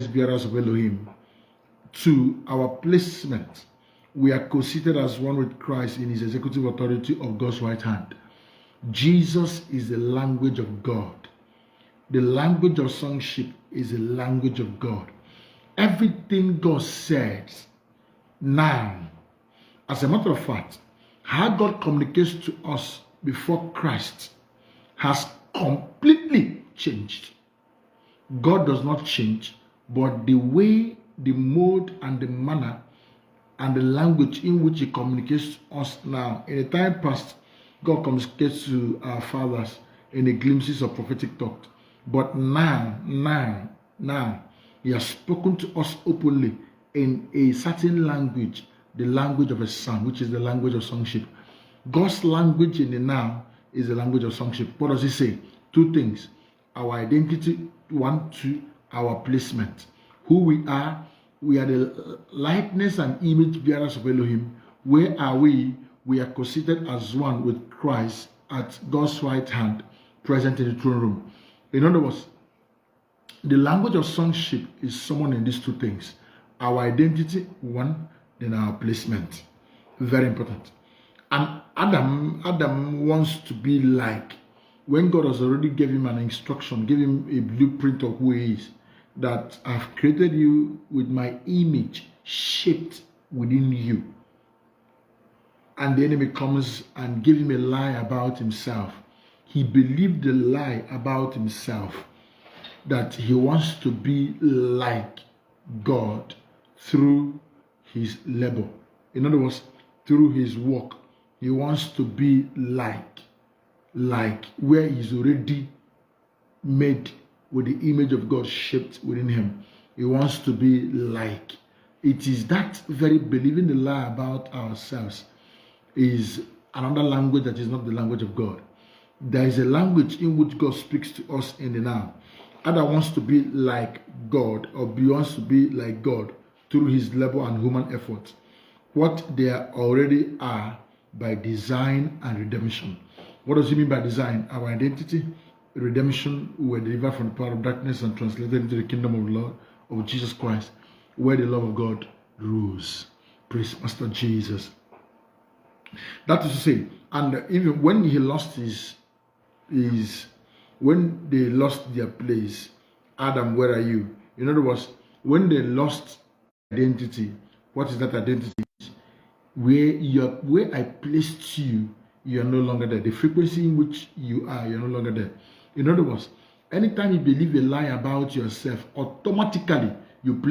bearers of Elohim, to our placement. We are considered as one with Christ in his executive authority of God's right hand. Jesus is the language of God. The language of sonship is the language of God. Everything God says now, as a matter of fact, how God communicates to us before Christ has completely changed. God does not change, but the way, the mode, and the manner and the language in which he communicates to us now. In the time past, God communicates to our fathers in the glimpses of prophetic talk. But now, he has spoken to us openly in a certain language, the language of a son, which is the language of sonship. God's language in the now is the language of sonship. What does he say? Two things. Our identity, 1, 2, our placement. Who we are the likeness and image bearers of Elohim. Where are we? We are considered as one with Christ at God's right hand, present in the throne room. In other words, the language of sonship is summoned in these two things. Our identity, 1, then our placement. Very important. And Adam wants to be like, when God has already given him an instruction, gave him a blueprint of who he is, that I've created you with my image shaped within you. And the enemy comes and gives him a lie about himself. He believed the lie about himself, that he wants to be like God through his labor. In other words, through his work. He wants to be like where he's already made with the image of God shaped within him. He wants to be like. It is that very believing the lie about ourselves is another language that is not the language of God. There is a language in which God speaks to us in the now. Adam wants to be like God, or wants to be like God through his labor and human effort. What they already are by design and redemption. What does he mean by design? Our identity, redemption, we were delivered from the power of darkness and translated into the kingdom of the Lord, of Jesus Christ, where the love of God rules. Praise Master Jesus. That is to say, and even when he lost when they lost their place, Adam, where are you? In other words, when they lost identity, what is that identity? Where I placed you, you are no longer there. The frequency in which you are, you're no longer there. In other words, anytime you believe a lie about yourself, automatically you